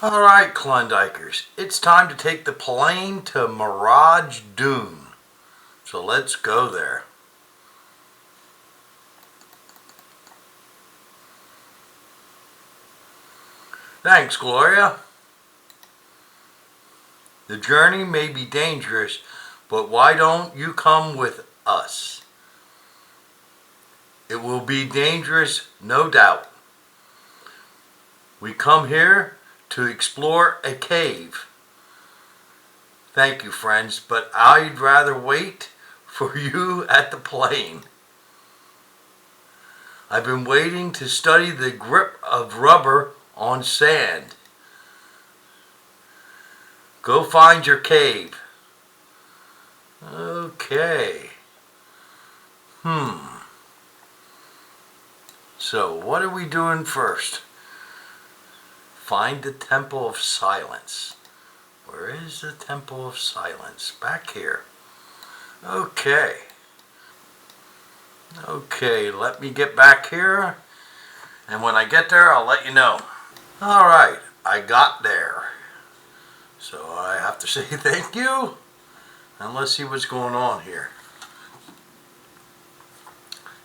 Alright, Klondikers, it's time to take the plane to Mirage Dune. So let's go there. Thanks, Gloria. The journey may be dangerous, but why don't you come with us? It will be dangerous, no doubt. We come here to explore a cave. Thank you, friends, but I'd rather wait for you at the plane. I've been waiting to study the grip of rubber on sand. Go find your cave. Okay. So what are we doing first? Find the Temple of Silence. Where is the Temple of Silence? Back here. Okay. Okay, let me get back here. And when I get there, I'll let you know. Alright, I got there. So I have to say thank you. And let's see what's going on here.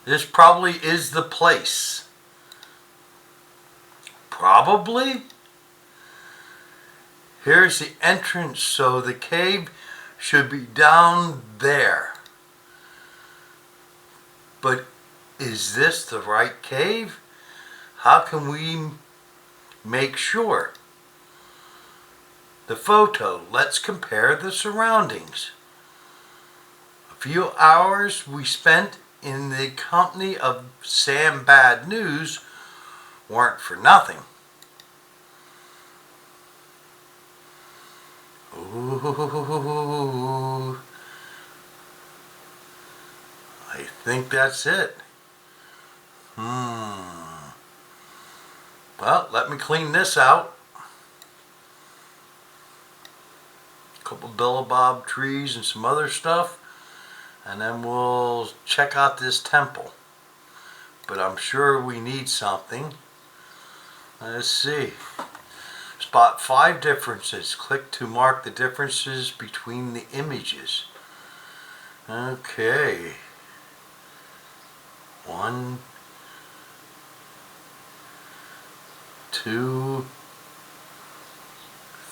This probably is the place. Probably. Here's the entrance, so the cave should be down there. But is this the right cave? How can we make sure? The photo, let's compare the surroundings. A few hours we spent in the company of Sam Bad News weren't for nothing. Ooh, I think that's it. Well, let me clean this out. A couple Billabong trees and some other stuff. And then we'll check out this temple. But I'm sure we need something. Let's see. Spot 5 differences. Click to mark the differences between the images. Okay. 1, 2,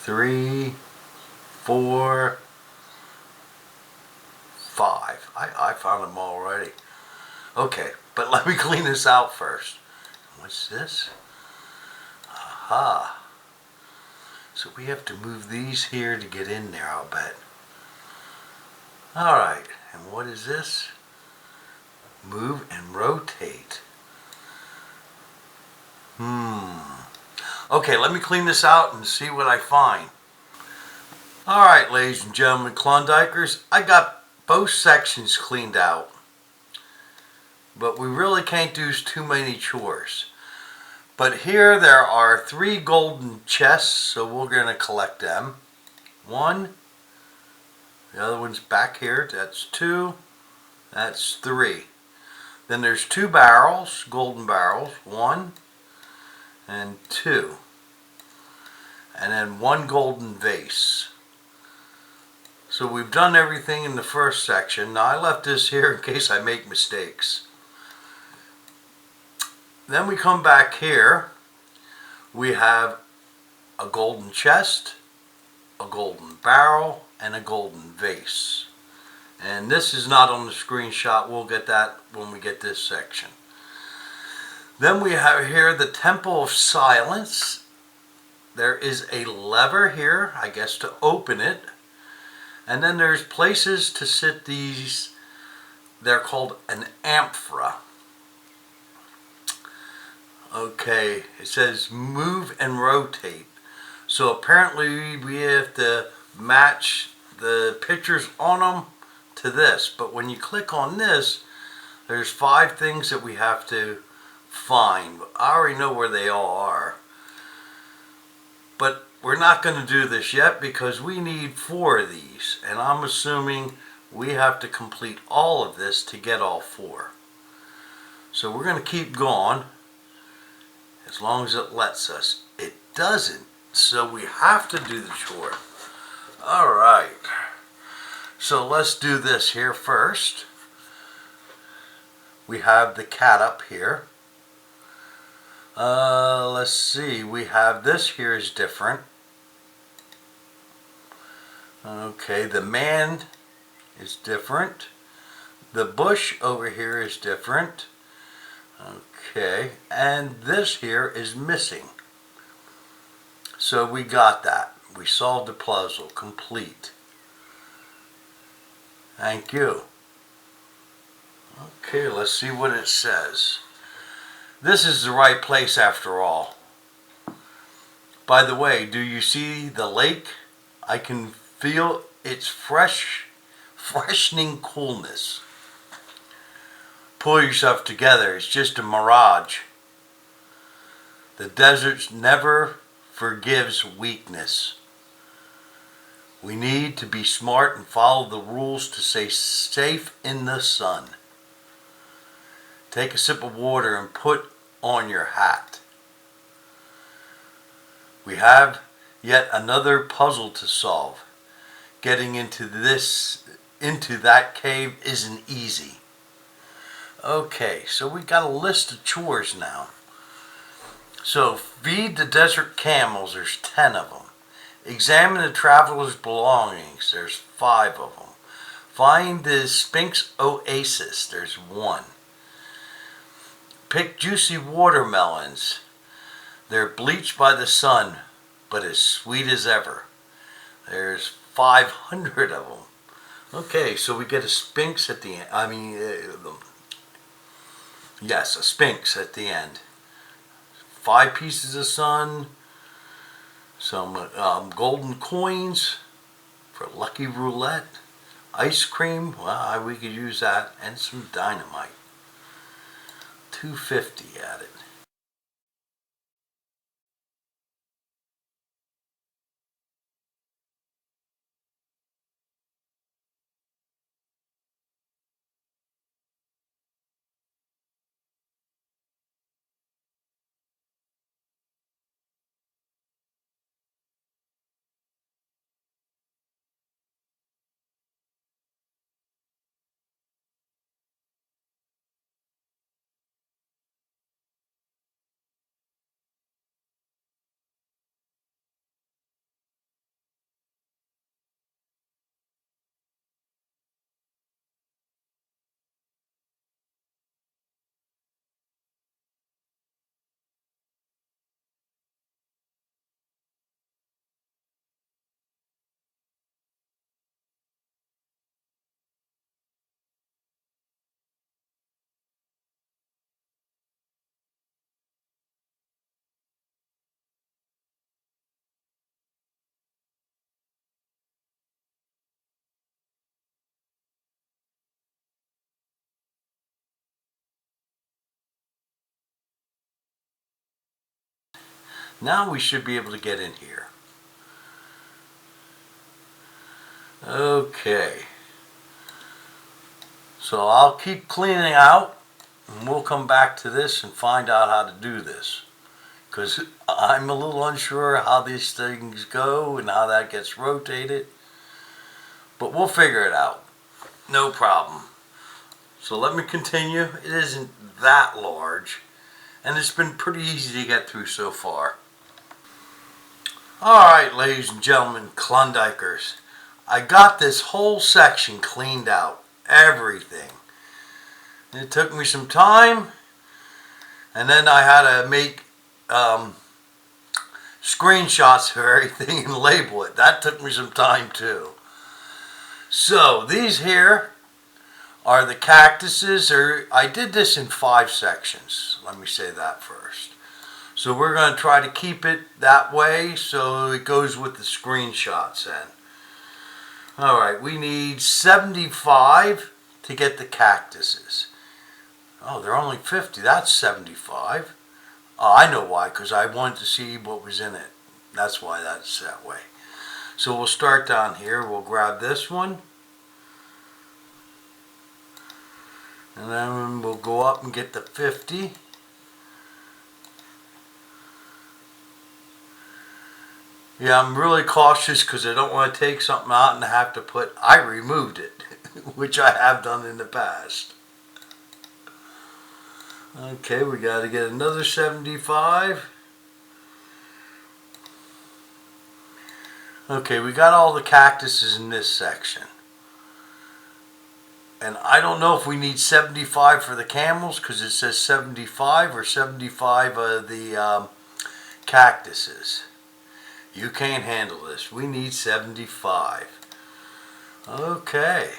3, 4, 5. I found them already. Okay, but let me clean this out first. What's this? Aha. So we have to move these here to get in there, I'll bet. Alright, and what is this? Move and rotate. Okay, let me clean this out and see what I find. Alright, ladies and gentlemen, Klondikers, I got both sections cleaned out. But we really can't do too many chores. But here there are 3 golden chests, so we're going to collect them. 1. The other one's back here. That's 2. That's 3. Then there's 2 barrels, golden barrels. 1 and 2. And then 1 golden vase. So we've done everything in the first section. Now I left this here in case I make mistakes. Then we come back here. We have a golden chest, a golden barrel, and a golden vase. And this is not on the screenshot. We'll get that when we get this section. Then we have here the Temple of Silence. There is a lever here, I guess, to open it. And then there's places to sit these. They're called an amphora. Okay, it says move and rotate. So apparently we have to match the pictures on them to this. But when you click on this, there's 5 things that we have to find. I already know where they all are. But we're not going to do this yet because we need 4 of these. And I'm assuming we have to complete all of this to get all 4. So we're going to keep going as long as it lets us. It doesn't So we have to do the chore. All right. So let's do this here first. We have the cat up here. Let's see. We have this here is different. Okay, the man is different. The bush over here is different. Okay, and this here is missing. So we got that. We solved the puzzle. Complete. Thank you. Okay, let's see what it says. This is the right place after all. By the way, do you see the lake? I can feel its freshening coolness. Pull yourself together. It's just a mirage. The desert never forgives weakness. We need to be smart and follow the rules to stay safe in the sun. Take a sip of water and put on your hat. We have yet another puzzle to solve. Getting into that cave isn't easy. Okay, so we got a list of chores now. So feed the desert camels, there's 10 of them. Examine the traveler's belongings, there's 5 of them. Find the Sphinx oasis, there's 1. Pick juicy watermelons. They're bleached by the sun, but as sweet as ever. There's 500 of them. Okay, so we get a sphinx at the end. Yes, a sphinx at the end. 5 pieces of sun. Some golden coins for lucky roulette. Ice cream, well, we could use that. And some dynamite. 250 added. Now we should be able to get in here. Okay. So I'll keep cleaning out and we'll come back to this and find out how to do this. Because I'm a little unsure how these things go and how that gets rotated. But we'll figure it out. No problem. So let me continue. It isn't that large. And it's been pretty easy to get through so far. Alright, ladies and gentlemen, Klondikers. I got this whole section cleaned out. Everything. It took me some time. And then I had to make screenshots of everything and label it. That took me some time too. So these here are the cactuses. I did this in 5 sections. Let me say that first. So we're going to try to keep it that way so it goes with the screenshots then. Alright, we need 75 to get the cactuses. Oh, they're only 50. That's 75. Oh, I know why, because I wanted to see what was in it. That's why that's that way. So we'll start down here. We'll grab this one. And then we'll go up and get the 50. Yeah, I'm really cautious because I don't want to take something out and have to put, I removed it, which I have done in the past. Okay, we got to get another 75. Okay, we got all the cactuses in this section. And I don't know if we need 75 for the camels because it says 75 or 75 of the cactuses. You can't handle this. We need 75. Okay.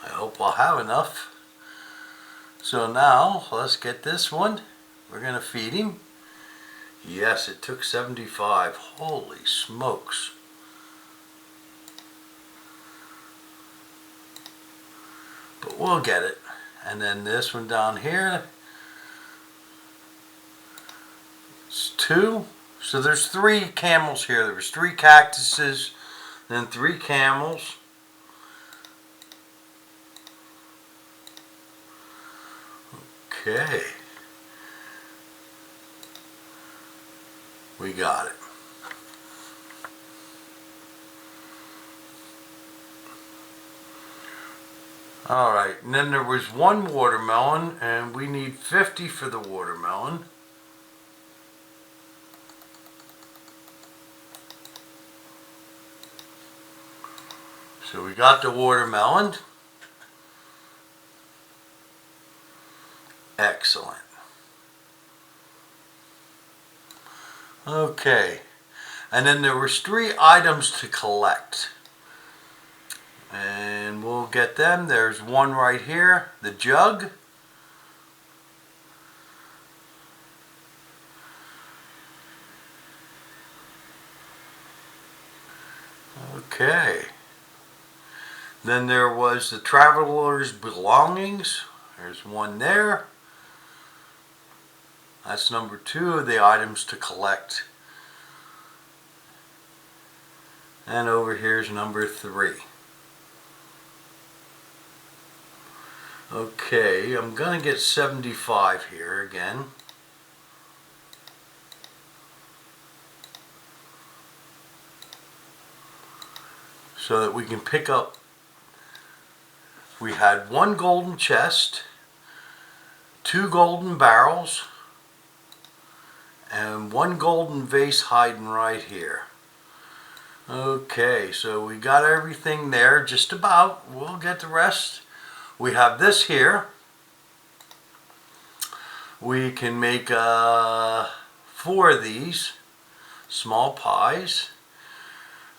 I hope I'll have enough. So now, let's get this one. We're going to feed him. Yes, it took 75. Holy smokes. But we'll get it. And then this one down here. It's 2. So there's 3 camels here. There was 3 cactuses, then 3 camels. Okay. We got it. Alright, and then there was 1 watermelon, and we need 50 for the watermelon. So we got the watermelon. Excellent. Okay, and then there was 3 items to collect. And we'll get them. There's 1 right here, the jug. Okay. Then there was the traveler's belongings. There's 1 there. That's number 2 of the items to collect. And over here's number 3. Okay, I'm going to get 75 here again. So that we can pick up, we had 1 golden chest, 2 golden barrels, and 1 golden vase hiding right here. Okay, so we got everything there, just about. We'll get the rest. We have this here. We can make 4 of these small pies.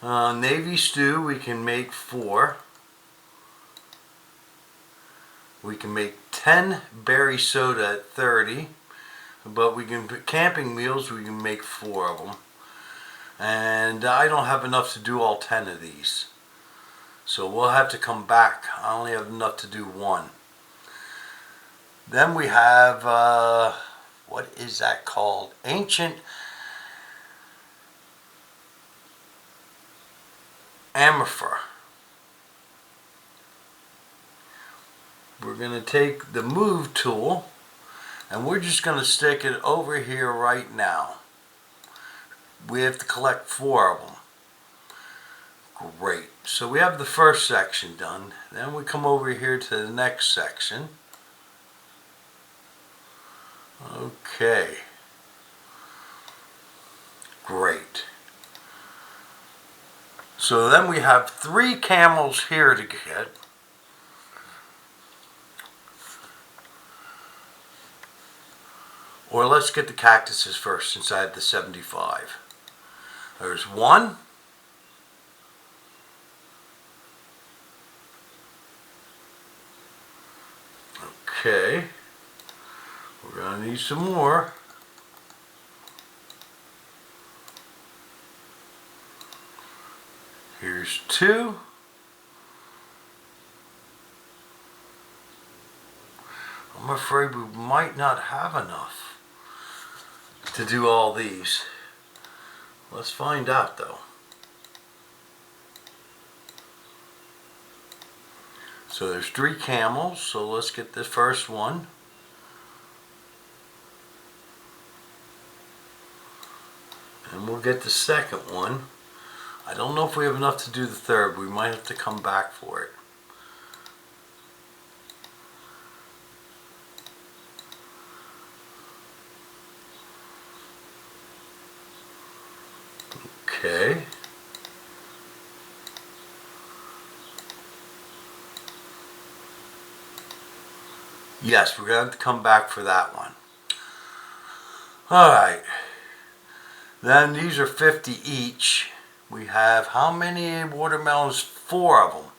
Navy stew, we can make 4. We can make 10 berry soda at 30. But we can put camping meals, we can make 4 of them. And I don't have enough to do all 10 of these. So we'll have to come back. I only have enough to do 1. Then we have, what is that called? Ancient Amphora. We're going to take the move tool and we're just going to stick it over here right now. We have to collect 4 of them. Great. So we have the first section done. Then we come over here to the next section. Okay. Great. So then we have 3 camels here to get. Or let's get the cactuses first since I had the 75. There's 1. Okay. We're going to need some more. Here's 2. I'm afraid we might not have enough to do all these. Let's find out though. So there's 3 camels, so let's get the first one. And we'll get the second one. I don't know if we have enough to do the third. We might have to come back for it. Okay. Yes, we're going to have to come back for that one. Alright. Then these are 50 each. We have how many watermelons? 4 of them.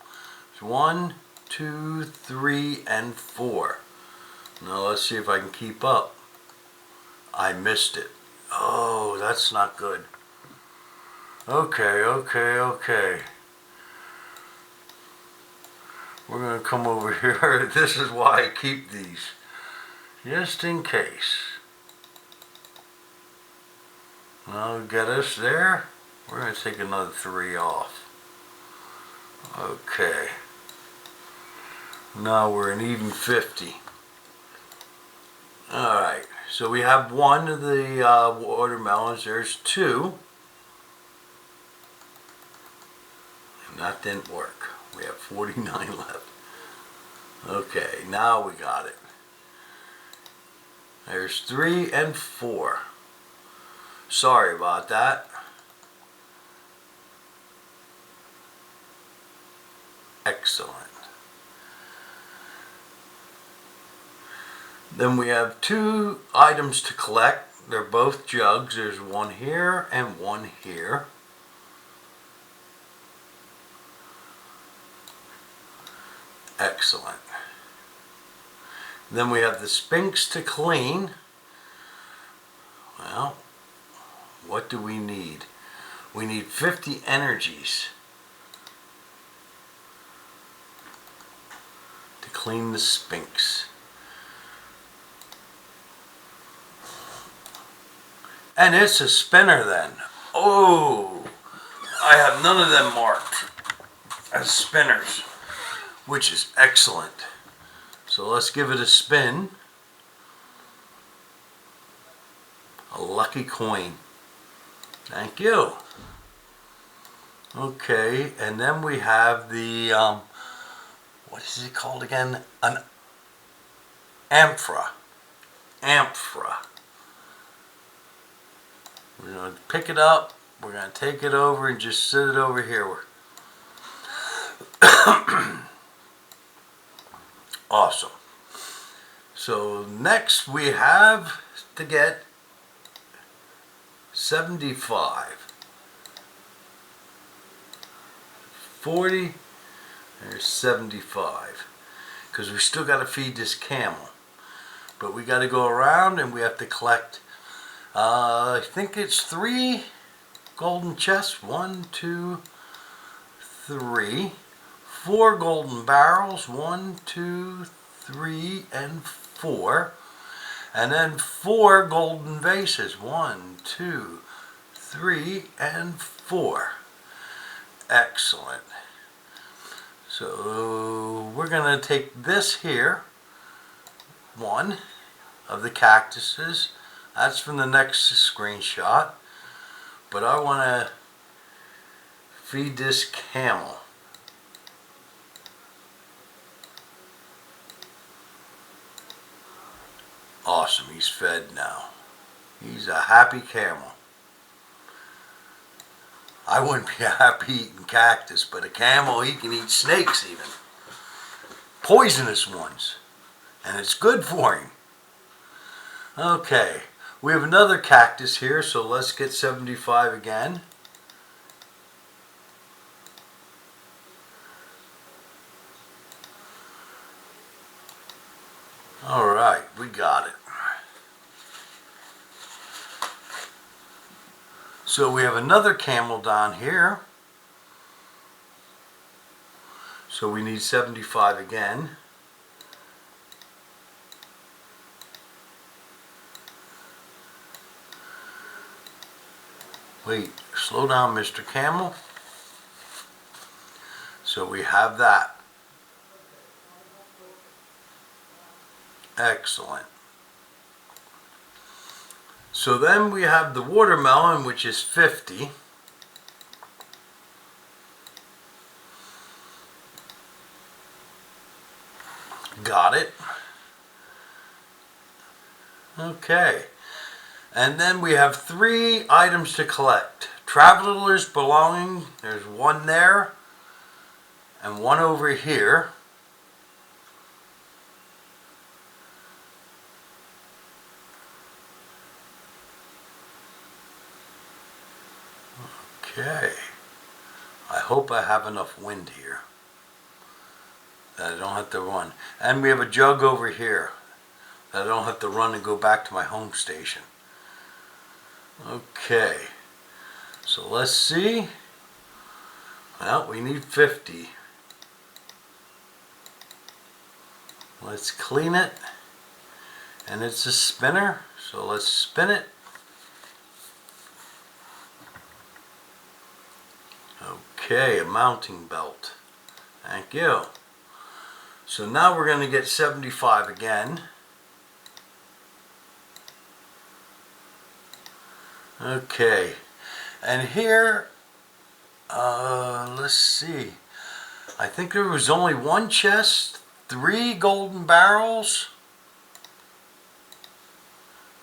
It's 1, 2, 3, and 4. Now let's see if I can keep up. I missed it. Oh, that's not good. Okay. We're going to come over here. This is why I keep these. Just in case. That'll get us there. We're going to take another 3 off. Okay. Now we're an even 50. Alright. So we have 1 of the watermelons. There's 2. And that didn't work. We have 49 left. Okay, now we got it. There's 3 and 4. Sorry about that. Excellent. Then we have 2 items to collect. They're both jugs. There's 1 here and 1 here. Excellent. Then we have the Sphinx to clean. Well, what do we need? We need 50 energies to clean the Sphinx. And it's a spinner then. Oh, I have none of them marked as spinners, which is excellent. So let's give it a spin. A lucky coin. Thank you. Okay, and then we have the, what is it called again? An amphora. Amphora. We're going to pick it up. We're going to take it over and just sit it over here. Awesome. So next we have to get 75. 40. There's 75. Because we still got to feed this camel. But we got to go around and we have to collect, I think it's 3 golden chests. 1, 2, 3. 4 golden barrels. 1, 2, 3, and 4. And then 4 golden vases. 1, 2, 3, and 4. Excellent. So we're going to take this here, 1 of the cactuses. That's from the next screenshot. But I want to feed this camel. Awesome, he's fed now. He's a happy camel. I wouldn't be happy eating cactus, but a camel, he can eat snakes even. Poisonous ones. And it's good for him. Okay, we have another cactus here, so let's get 75 again. Alright, we got it. So we have another camel down here. So we need 75 again. Wait, slow down, Mr. Camel. So we have that. Excellent. So then we have the watermelon, which is 50. Got it. Okay. And then we have 3 items to collect. Travelers belonging, there's 1 there and 1 over here. Okay. I hope I have enough wind here that I don't have to run. And we have a jug over here that I don't have to run and go back to my home station. Okay. So let's see. Well, we need 50. Let's clean it. And it's a spinner, so let's spin it. Okay, a mounting belt. Thank you. So now we're going to get 75 again. Okay, and here, let's see. I think there was only 1 chest, 3 golden barrels,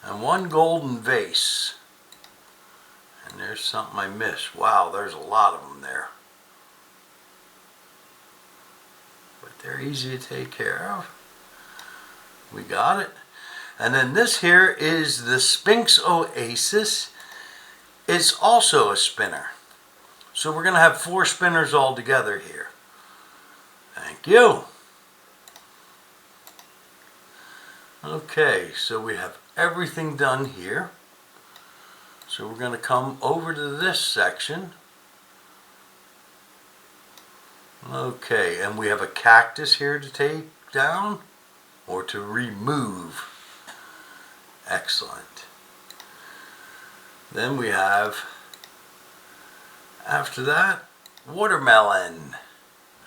and 1 golden vase. And there's something I missed. Wow, there's a lot of them there. But they're easy to take care of. We got it. And then this here is the Sphinx Oasis. It's also a spinner. So we're going to have 4 spinners all together here. Thank you. Okay, so we have everything done here. So we're going to come over to this section. Okay, and we have a cactus here to take down or to remove. Excellent. Then we have, after that, watermelon.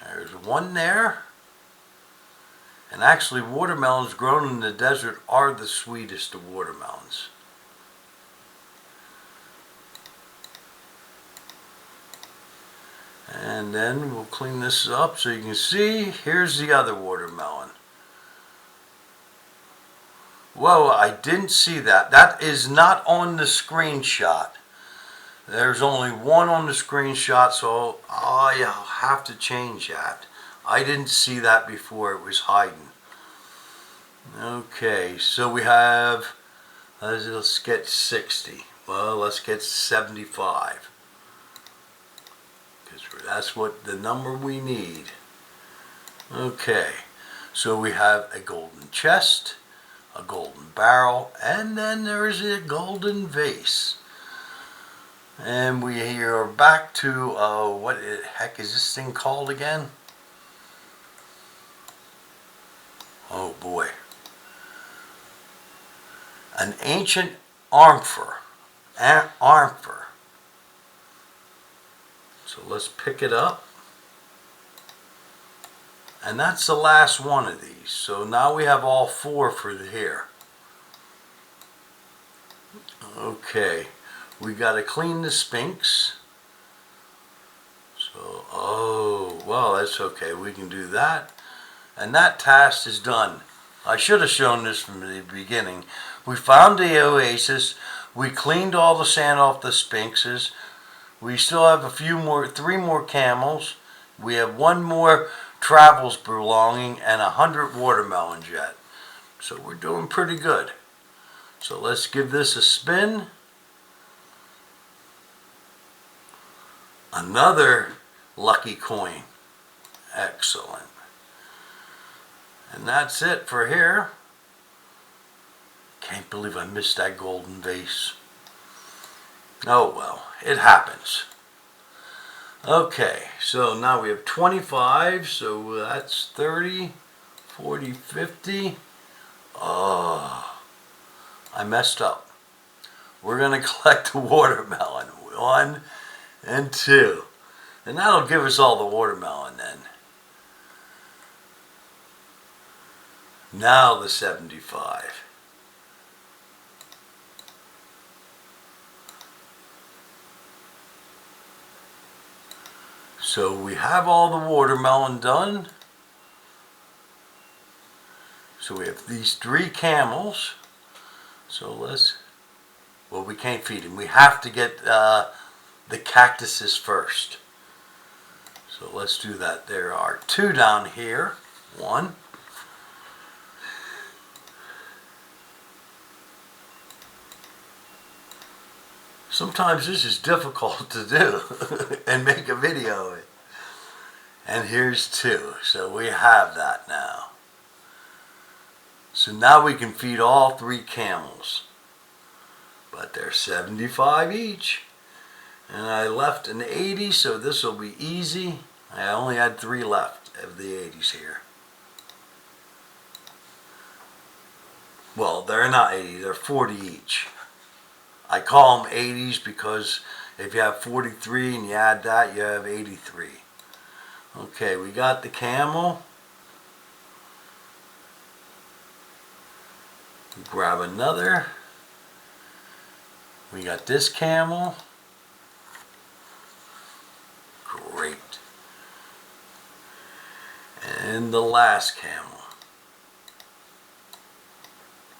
There's 1 there. And actually, watermelons grown in the desert are the sweetest of watermelons. And then we'll clean this up so you can see. Here's the other watermelon. Whoa, I didn't see that. That is not on the screenshot. There's only 1 on the screenshot, so I'll have to change that. I didn't see that before, it was hiding. Okay, so we have, let's get 60. Well, let's get 75. Because that's what the number we need. Okay, so we have a golden chest, a golden barrel, and then there's a golden vase. And we are back to, what the heck is this thing called again? Oh boy. An ancient ampher. So let's pick it up. And that's the last one of these. So now we have all 4 for here. Okay. We got to clean the Sphinx. So, oh, well, that's okay. We can do that. And that task is done. I should have shown this from the beginning. We found the oasis. We cleaned all the sand off the sphinxes. We still have 3 more camels. We have 1 more travels belonging and 100 watermelons yet. So we're doing pretty good. So let's give this a spin. Another lucky coin. Excellent. And that's it for here. Can't believe I missed that golden vase. Oh well, it happens. Okay, so now we have 25, so that's 30, 40, 50. Oh, I messed up. We're going to collect the watermelon. 1 and 2. And that'll give us all the watermelon then. Now the 75. So we have all the watermelon done. So we have these 3 camels. So well, we can't feed them. We have to get the cactuses first. So let's do that. There are 2 down here. 1. Sometimes this is difficult to do and make a video of it. And here's 2. So we have that now. So now we can feed all 3 camels. But they're 75 each. And I left an 80, so this will be easy. I only had 3 left of the 80s here. Well, they're not 80, they're 40 each. I call them 80s because if you have 43 and you add that, you have 83. Okay, we got the camel. Grab another. We got this camel. Great. And the last camel,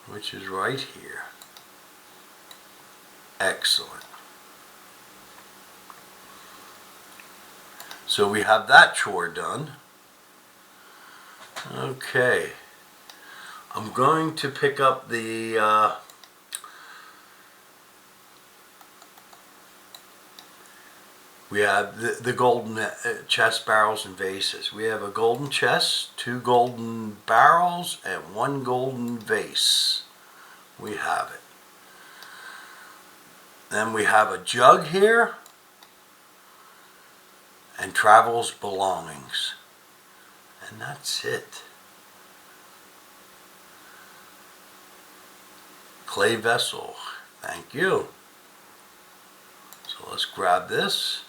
which is right here. Excellent. So we have that chore done. Okay. I'm going to pick up the we have the golden chest, barrels, and vases. We have a golden chest, 2 golden barrels, and 1 golden vase. We have it. Then we have a jug here and Travel's belongings. And that's it. Clay vessel. Thank you. So let's grab this.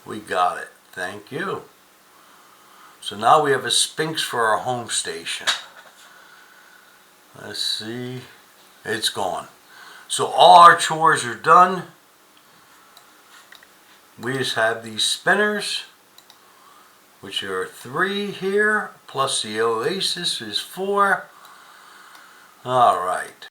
We got it. Thank you. So now we have a sphinx for our home station. Let's see. It's gone. So all our chores are done. We just have these spinners, which are 3 here, plus the oasis is 4. All right.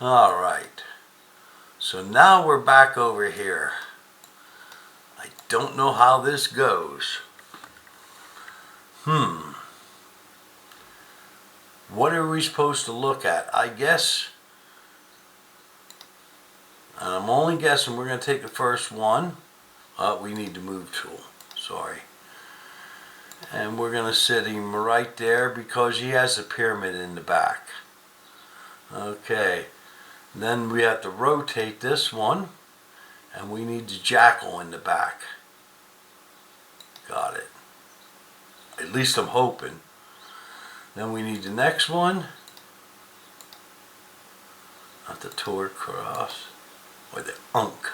Alright, so now we're back over here. I don't know how this goes. What are we supposed to look at? I guess, and I'm only guessing, we're going to take the first one. We need the move tool, sorry. And we're going to set him right there because he has a pyramid in the back. Okay, then we have to rotate this one, and we need the jackal in the back. Got it. At least I'm hoping. Then we need the next one. Not the toward cross. Or the unk.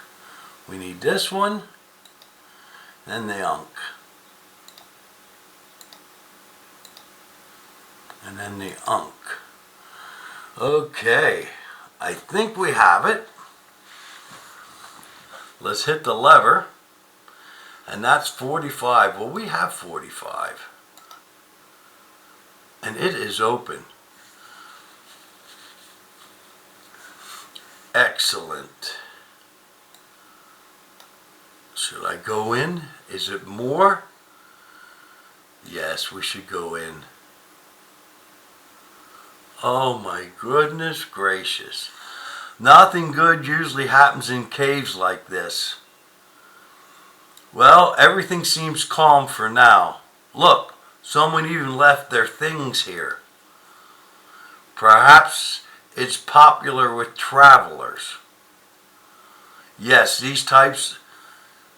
We need this one. Then the unk. And then the unk. Okay. I think we have it. Let's hit the lever. And that's 45. Well, we have 45. And it is open. Excellent. Should I go in? Is it more? Yes, we should go in. Oh my goodness gracious. Nothing good usually happens in caves like this. Well, everything seems calm for now. Look. Someone even left their things here. Perhaps it's popular with travelers. Yes, these types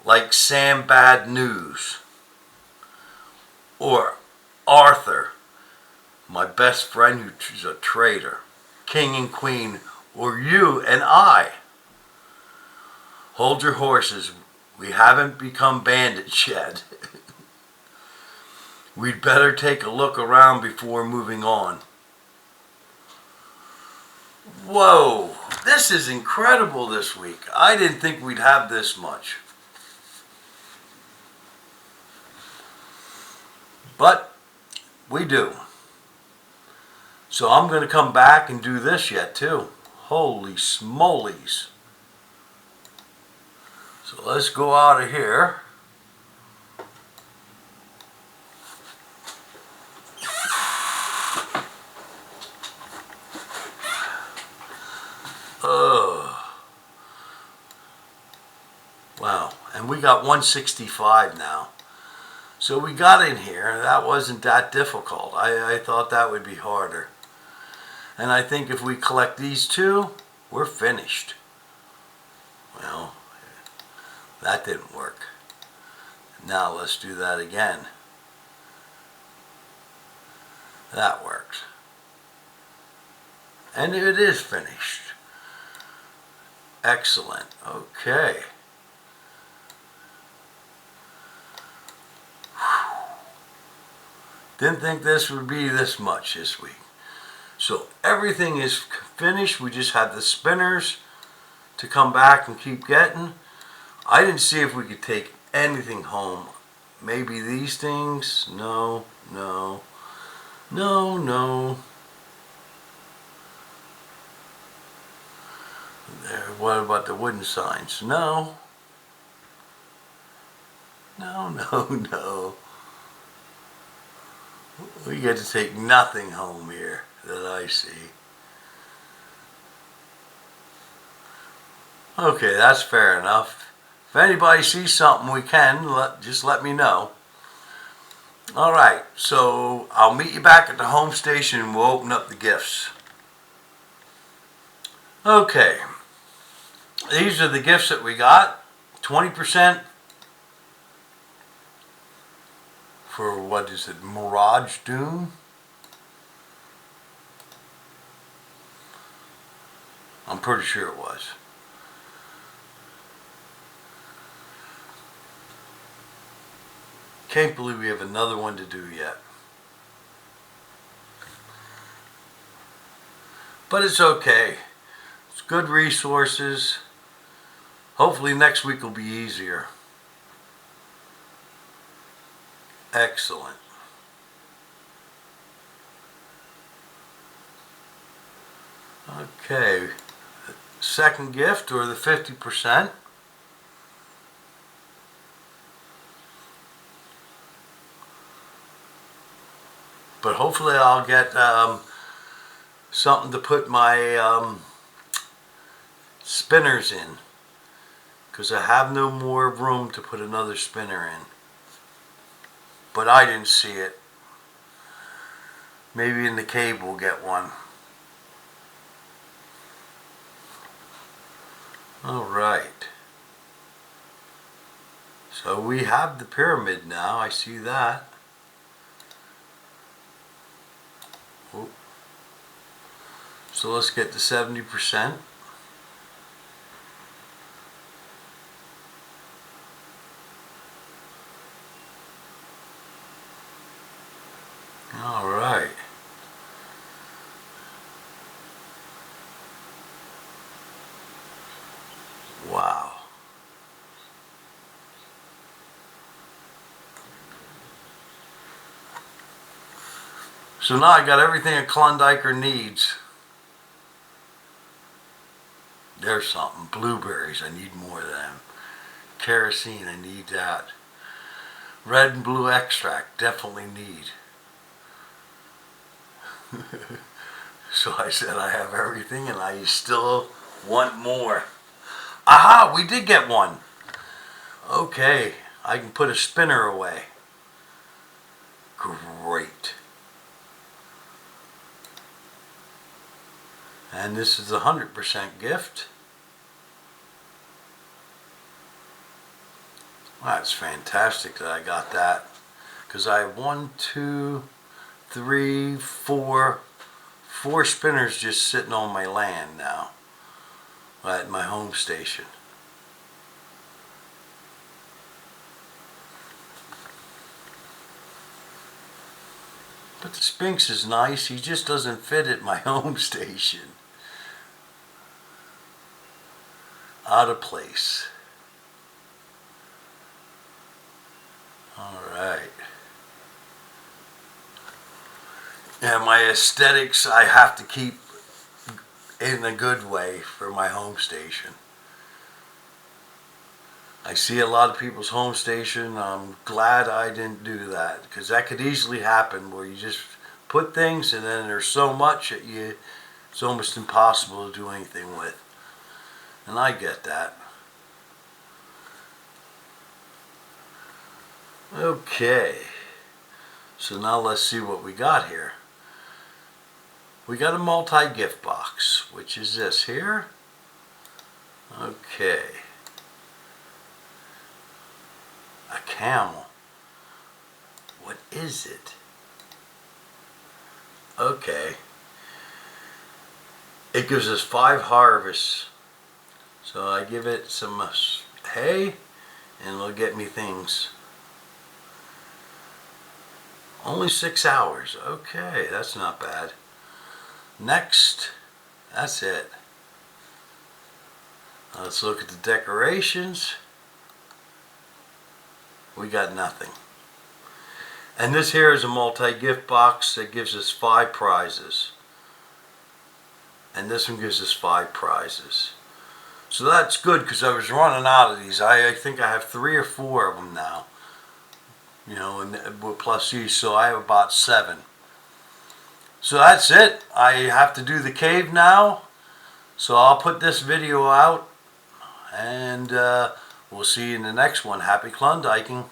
like Sam Bad News. Or Arthur, my best friend who's a traitor. King and Queen, or you and I. Hold your horses. We haven't become bandits yet. We'd better take a look around before moving on. Whoa, this is incredible this week. I didn't think we'd have this much. But we do. So I'm going to come back and do this yet too. Holy smolies. So let's go out of here. Wow, and we got 165 now. So we got in here. That wasn't that difficult. I thought that would be harder. And I think if we collect these two, we're finished. Well, that didn't work. Now let's do that again. That works. And it is finished. Excellent. Okay. Didn't think this would be this much this week. So everything is finished. We just had the spinners to come back and keep getting. I didn't see if we could take anything home. Maybe these things? No, no, no, no. There, what about the wooden signs? No. No, no, no. We get to take nothing home here that I see. Okay, that's fair enough. If anybody sees something we can, just let me know. Alright, so I'll meet you back at the home station and we'll open up the gifts. Okay, these are the gifts that we got. 20% for, what is it, Mirage Dune? I'm pretty sure it was. Can't believe we have another one to do yet. But it's okay. It's good resources. Hopefully next week will be easier. Excellent. Okay, second gift or the 50%. But hopefully I'll get something to put my spinners in, because I have no more room to put another spinner in. But I didn't see it. Maybe in the cave we'll get one. Alright. So we have the pyramid now. I see that. Oh. So let's get to 70%. All right. Wow. So now I got everything a Klondiker needs. There's something. Blueberries, I need more of them. Kerosene, I need that. Red and blue extract, definitely need. So I said I have everything and I still want more. Aha, we did get one. Okay, I can put a spinner away. Great. And this is a 100% gift. That's fantastic that I got that, because I have 1, 2, 3, 4 spinners just sitting on my land now at my home station. But the Sphinx is nice, he just doesn't fit at my home station. Out of place. Alright. And my aesthetics I have to keep in a good way for my home station. I see a lot of people's home station. I'm glad I didn't do that, because that could easily happen where you just put things and then there's so much that it's almost impossible to do anything with. And I get that. Okay, so now let's see what we got here. We got a multi-gift box, which is this here. Okay. A camel. What is it? Okay. It gives us 5 harvests. So I give it some hay and it'll get me things. Only 6 hours. Okay, that's not bad. Next, that's it. Now let's look at the decorations. We got nothing. And this here is a multi-gift box that gives us 5 prizes. And this one gives us 5 prizes. So that's good, because I was running out of these. I think I have 3 or 4 of them now. You know, and plus these, so I have about 7. So that's it. I have to do the cave now. So I'll put this video out, and we'll see you in the next one. Happy Klondiking.